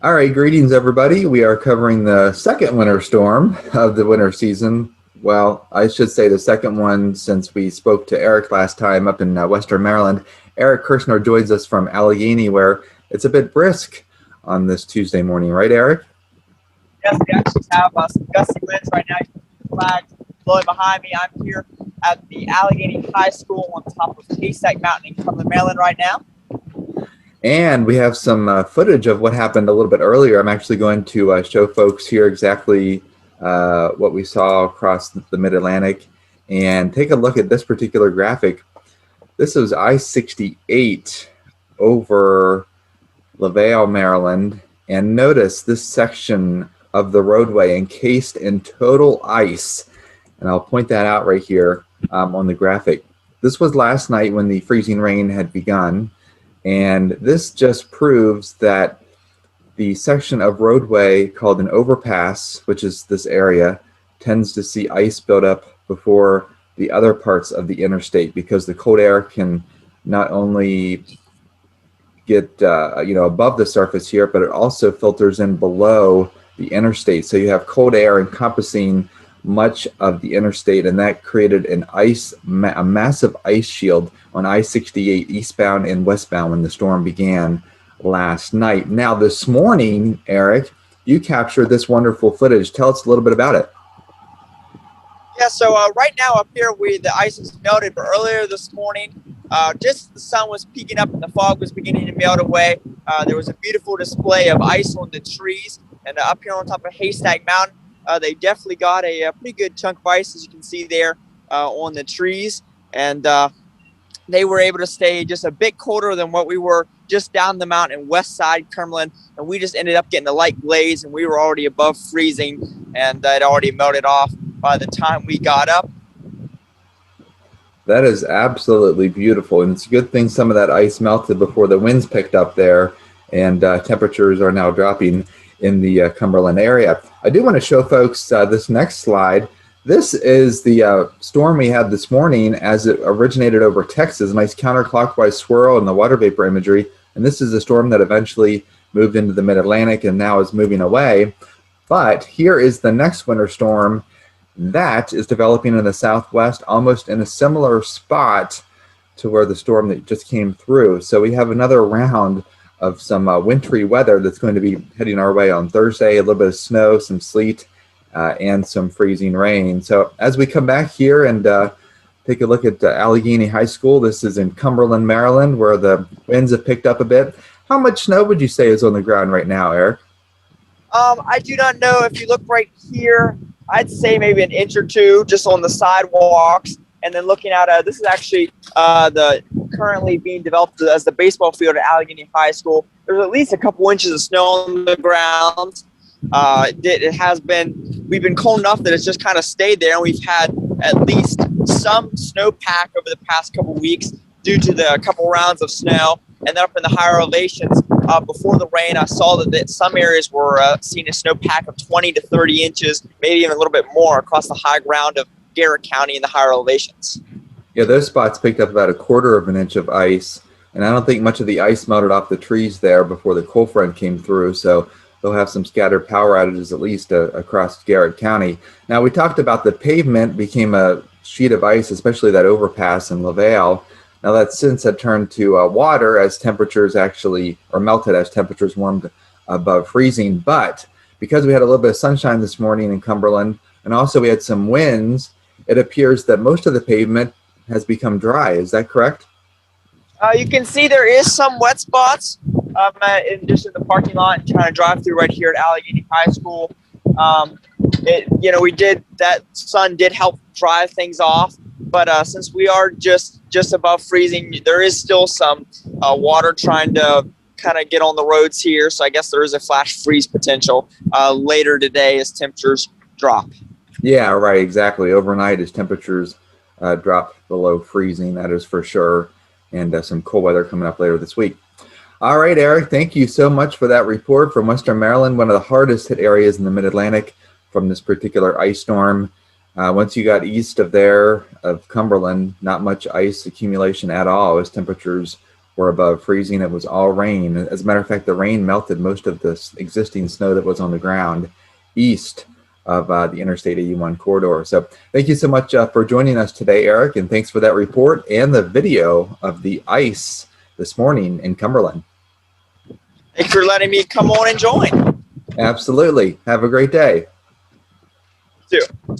All right, greetings everybody. We are covering the second winter storm of the winter season. Well, I should say the second one since we spoke to Eric last time up in Western Maryland. Eric Kirshner joins us from Allegheny, where it's a bit brisk on this Tuesday morning, right, Eric? Yes, we actually have some gusty winds right now. You can see the flags blowing behind me. I'm here at the Allegheny High School on top of Haystack Mountain in Cumberland, Maryland right now. And we have some footage of what happened a little bit earlier. I'm actually going to show folks here exactly what we saw across the Mid-Atlantic and take a look at this particular graphic. This was I-68 over LaVale, Maryland, and notice this section of the roadway encased in total ice, and I'll point that out right here on the graphic. This was last night when the freezing rain had begun, and this just proves that the section of roadway called an overpass, which is this area, tends to see ice build up before the other parts of the interstate, because the cold air can not only get above the surface here, but it also filters in below the interstate. So you have cold air encompassing much of the interstate, and that created a massive ice shield on I-68 eastbound and westbound when the storm began last night. Now this morning, Eric, you captured this wonderful footage. Tell us a little bit about it. Yeah, so right now up here, the ice is melted, but earlier this morning, just as the sun was peeking up and the fog was beginning to melt away, there was a beautiful display of ice on the trees. And up here on top of Haystack Mountain, they definitely got a pretty good chunk of ice, as you can see there on the trees. And they were able to stay just a bit colder than what we were just down the mountain, west side Cumberland. And we just ended up getting a light glaze, and we were already above freezing, and it already melted off by the time we got up. That is absolutely beautiful, and it's a good thing some of that ice melted before the winds picked up there, and temperatures are now dropping in the Cumberland area. I do want to show folks this next slide. This is the storm we had this morning as it originated over Texas, a nice counterclockwise swirl in the water vapor imagery, and this is the storm that eventually moved into the Mid-Atlantic and now is moving away. But here is the next winter storm that is developing in the southwest, almost in a similar spot to where the storm that just came through. So we have another round of some wintry weather that's going to be heading our way on Thursday, a little bit of snow, some sleet, and some freezing rain. So as we come back here and take a look at Allegheny High School, this is in Cumberland, Maryland, where the winds have picked up a bit. How much snow would you say is on the ground right now, Eric? I do not know. If you look right here, I'd say maybe an inch or two just on the sidewalks. And then looking at this is actually the currently being developed as the baseball field at Allegheny High School. There's at least a couple inches of snow on the ground. We've been cold enough that it's just kind of stayed there, and we've had at least some snowpack over the past couple weeks due to the couple rounds of snow. And then up in the higher elevations, before the rain, I saw that some areas were seeing a snowpack of 20 to 30 inches, maybe even a little bit more across the high ground of Garrett County in the higher elevations. Yeah, those spots picked up about 1/4 of an inch of ice, and I don't think much of the ice melted off the trees there before the cold front came through, so they'll have some scattered power outages at least across Garrett County. Now, we talked about the pavement became a sheet of ice, especially that overpass in LaVale. Now, that since had turned to water as temperatures melted as temperatures warmed above freezing. But because we had a little bit of sunshine this morning in Cumberland, and also we had some winds, it appears that most of the pavement has become dry. Is that correct? You can see there is some wet spots in just in the parking lot and trying to drive through right here at Allegheny High School. That sun did help dry things off, but since we are just above freezing, there is still some water trying to kind of get on the roads here. So I guess there is a flash freeze potential later today as temperatures drop. Yeah, right, exactly. Overnight as temperatures drop below freezing, that is for sure, and some cold weather coming up later this week. All right, Eric, thank you so much for that report from Western Maryland, one of the hardest hit areas in the Mid-Atlantic from this particular ice storm. Once you got east of Cumberland, not much ice accumulation at all as temperatures were above freezing. It was all rain. As a matter of fact, the rain melted most of this existing snow that was on the ground east of the Interstate 81 corridor. So thank you so much for joining us today, Eric, and thanks for that report and the video of the ice this morning in Cumberland. Thanks for letting me come on and join. Absolutely. Have a great day. You too.